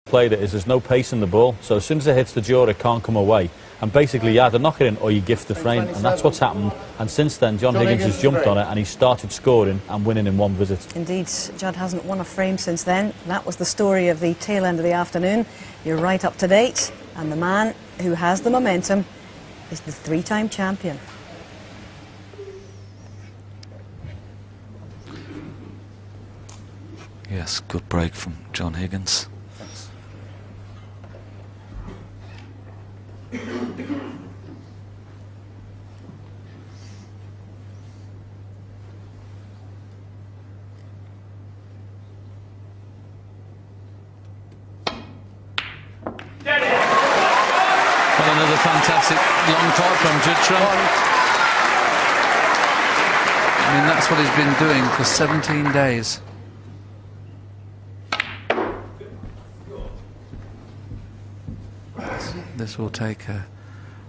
played it is there's no pace in the ball, so as soon as it hits the jaw, it can't come away. And basically, you either knock it in or you gift the frame, and that's what's happened. And since then, John Higgins has jumped on it and he's started scoring and winning in one visit. Indeed, Judd hasn't won a frame since then. That was the story of the tail end of the afternoon. You're right up to date, and the man who has the momentum is the three-time champion. Yes, good break from John Higgins. Thanks. Well, another fantastic long pot from Judd. I mean, that's what he's been doing for 17 days. This will take a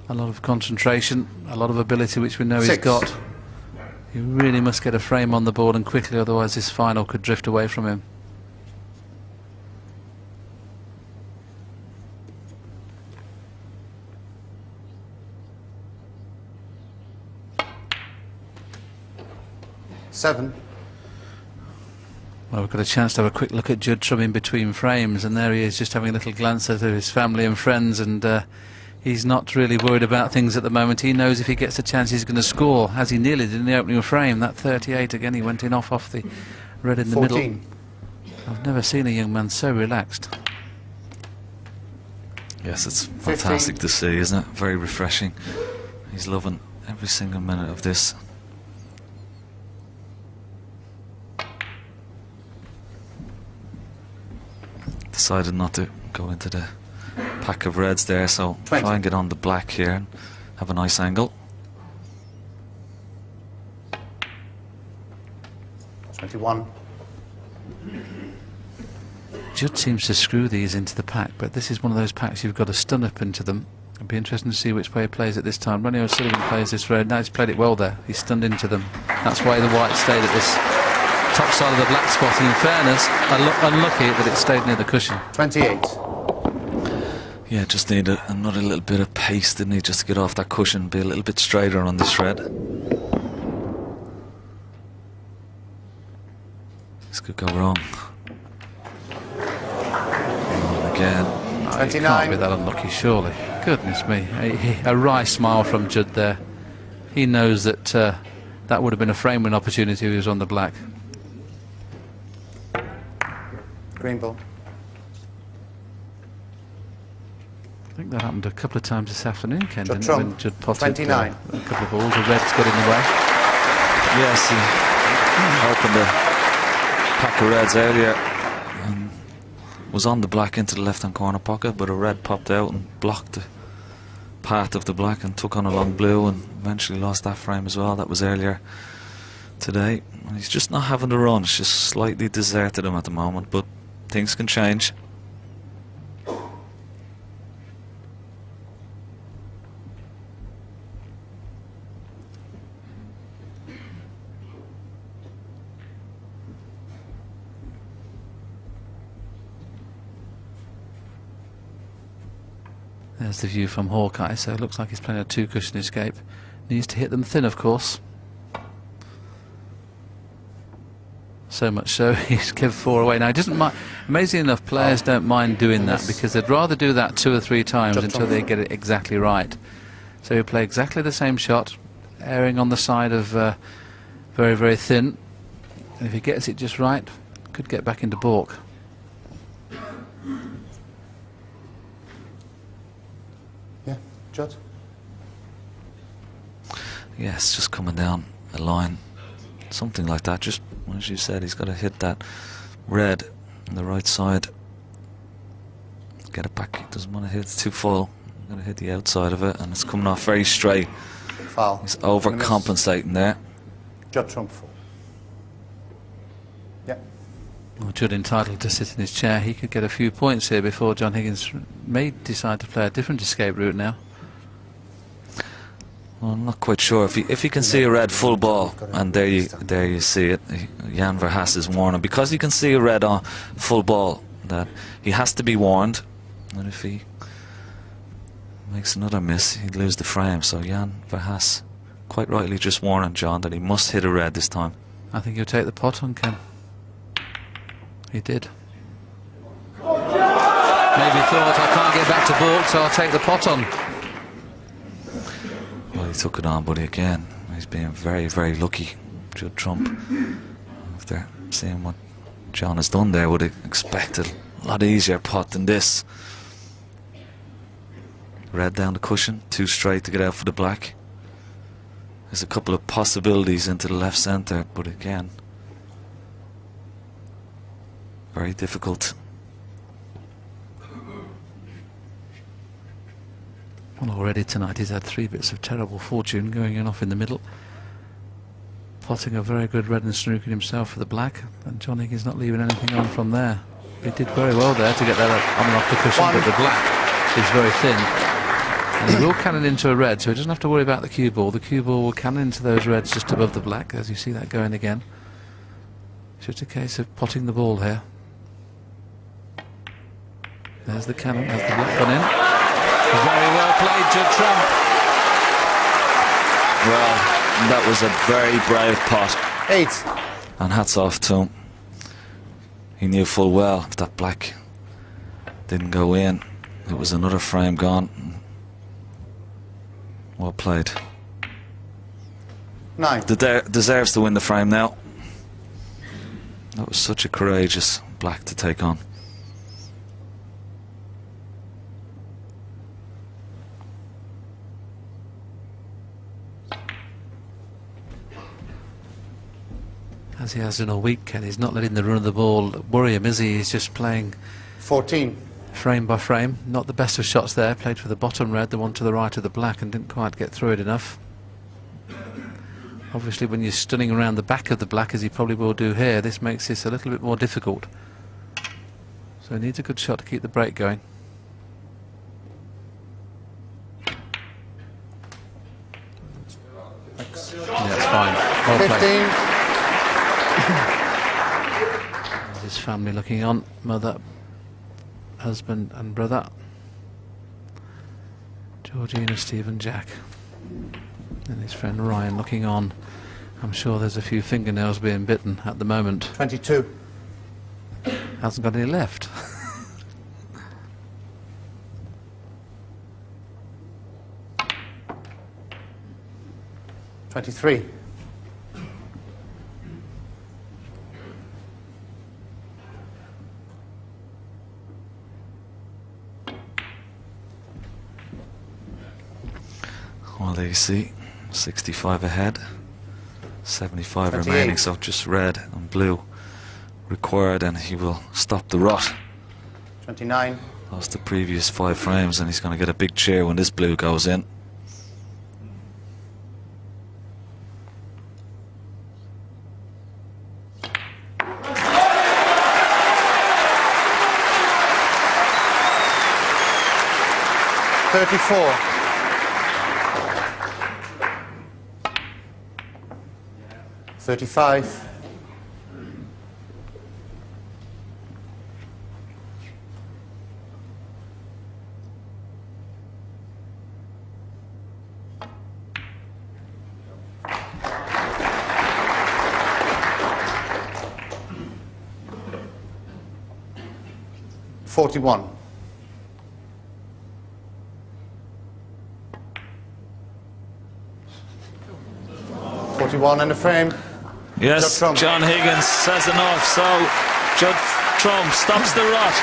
lot of concentration, a lot of ability, which we know he's got. He really must get a frame on the board and quickly, otherwise this final could drift away from him. Seven. Well, we've got a chance to have a quick look at Judd Trump in between frames, and there he is just having a little glance at his family and friends, and he's not really worried about things at the moment. He knows if he gets a chance he's going to score, as he nearly did in the opening frame. That 38 again, he went in off the red in the 14. middle. I've never seen a young man so relaxed. Yes, it's fantastic 15. to see, isn't it? Very refreshing. He's loving every single minute of this. Decided not to go into the pack of reds there, so 20. try and get on the black here and have a nice angle. 21. Judd seems to screw these into the pack, but this is one of those packs you've got to stun up into them. It'll be interesting to see which way he plays it this time. Ronnie O'Sullivan plays this road. Now he's played it well there. He's stunned into them. That's why the white stayed at this top side of the black spot, and in fairness, unlucky that it stayed near the cushion. 28. Yeah, just need another little bit of pace, didn't he, just to get off that cushion, be a little bit straighter on this red. This could go wrong. And again. Oh, he can't be that unlucky, surely. Goodness me. A wry smile from Judd there. He knows that that would have been a frame-win opportunity if he was on the black. Green ball. I think that happened a couple of times this afternoon, Ken, Judd didn't it, Trump, when Judd potted 29. A couple of balls, the reds got in the way. Yes, he opened the pack of reds earlier and was on the black into the left-hand corner pocket, but a red popped out and blocked the path of the black and took on a long blue and eventually lost that frame as well. That was earlier today. And he's just not having the run. It's just slightly deserted him at the moment, but things can change. There's the view from Hawkeye, so it looks like he's playing a two-cushion escape. Needs to hit them thin, of course. So much so, he's given 4 away. Now, he doesn't mind. Amazingly enough, players don't mind doing that because they'd rather do that 2 or 3 times until they get it exactly right. So he'll play exactly the same shot, erring on the side of very, very thin. And if he gets it just right, could get back into balk. Yeah, Judd. Yes, just coming down a line, something like that. Just as you said, he's got to hit that red on the right side. Get it back. He doesn't want to hit it too full. He's going to hit the outside of it, and it's coming off very straight. Foul. He's overcompensating there. Judd Trump 4. Yeah. Well, Judd entitled to sit in his chair. He could get a few points here before John Higgins may decide to play a different escape route now. Well, I'm not quite sure if he can see a red full ball, and there you see it. Jan Verhaas is warning, because he can see a red on full ball. that he has to be warned, and if he makes another miss, he'd lose the frame. So Jan Verhaas quite rightly just warning John that he must hit a red this time. I think he'll take the pot on, Ken. He did. Maybe thought, I can't get back to baulk, so I'll take the pot on. Well, he took it on, but again, he's being very, very lucky. Judd Trump, after seeing what John has done there, would have expected a lot easier pot than this. Red down the cushion, too straight to get out for the black. There's a couple of possibilities into the left centre, but again, very difficult. Well, already tonight he's had 3 bits of terrible fortune, going in off in the middle. Potting a very good red and snooking himself for the black, and John Higgins not leaving anything on from there. He did very well there to get that on and off the cushion, but the black is very thin. And he will cannon into a red, so he doesn't have to worry about the cue ball. The cue ball will cannon into those reds just above the black, as you see that going again. It's just a case of potting the ball here. There's the cannon, has the black gone in. Very well played, Judd Trump. Well, that was a very brave pot. 8. And hats off to him. He knew full well if that black didn't go in, it was another frame gone. Well played. 9. Deserves to win the frame now. That was such a courageous black to take on. As he has in all week, Ken, he's not letting the run of the ball worry him, is he? He's just playing 14. frame by frame. Not the best of shots there. Played for the bottom red, the one to the right of the black, and didn't quite get through it enough. Obviously, when you're stunning around the back of the black, as he probably will do here, this makes this a little bit more difficult. So he needs a good shot to keep the break going. Yeah, that's fine. Well played. 15. His family looking on, mother, husband and brother, Georgina, Stephen, Jack, and his friend Ryan looking on. I'm sure there's a few fingernails being bitten at the moment. 22. Hasn't got any left. 23. Well, there you see, 65 ahead, 75 28. remaining, so just red and blue required, and he will stop the rot. 29. Lost the previous 5 frames, and he's going to get a big cheer when this blue goes in. $34. 35. 41. 41 and a frame. Yes, Judd Trump. John Higgins says enough, so Judd Trump stops the rot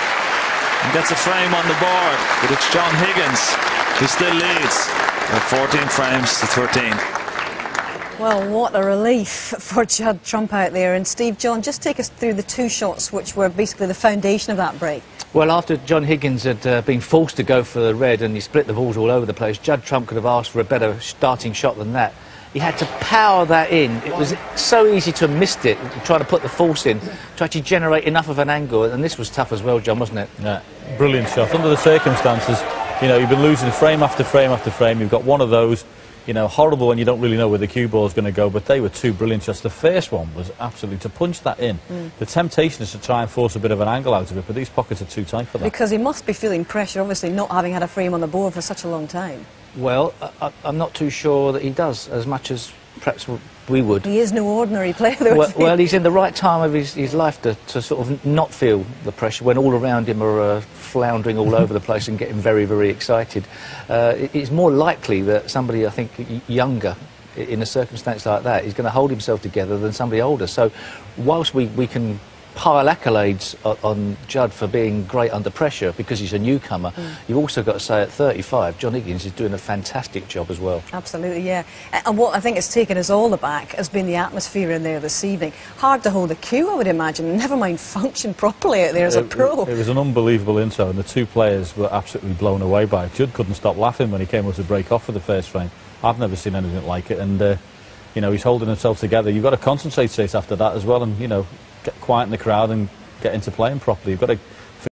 and gets a frame on the board, but it's John Higgins who still leads at 14 frames to 13. Well, what a relief for Judd Trump out there. And Steve, John, just take us through the 2 shots which were basically the foundation of that break. Well, after John Higgins had been forced to go for the red and he split the balls all over the place, Judd Trump could have asked for a better starting shot than that. He had to power that in. It was so easy to have missed it, trying to put the force in, to actually generate enough of an angle. And this was tough as well, John, wasn't it? Yeah, brilliant shot. Under the circumstances, You know, you've been losing frame after frame after frame. You've got one of those, you know, horrible when you don't really know where the cue ball is going to go, but they were two brilliant shots. The first one was absolutely, to punch that in. The temptation is to try and force a bit of an angle out of it, but these pockets are too tight for that. Because he must be feeling pressure, obviously, not having had a frame on the board for such a long time. Well, I'm not too sure that he does as much as perhaps we would. He is no ordinary player, though. Well, he's in the right time of his life to sort of not feel the pressure when all around him are floundering all over the place and getting very, very excited. It's more likely that somebody, I think, younger, in a circumstance like that, is going to hold himself together than somebody older. So whilst we can pile accolades on Judd for being great under pressure because he's a newcomer, you've also got to say at 35, John Higgins is doing a fantastic job as well. Absolutely, yeah. And what I think has taken us all aback has been the atmosphere in there this evening. Hard to hold a cue, I would imagine, never mind function properly out there as a pro. It was an unbelievable intro, and the two players were absolutely blown away by it. Judd couldn't stop laughing when he came up to break off for the first frame. I've never seen anything like it, and you know, he's holding himself together. You've got to concentrate straight after that as well, and you know, get quiet in the crowd and get into playing properly. You've got to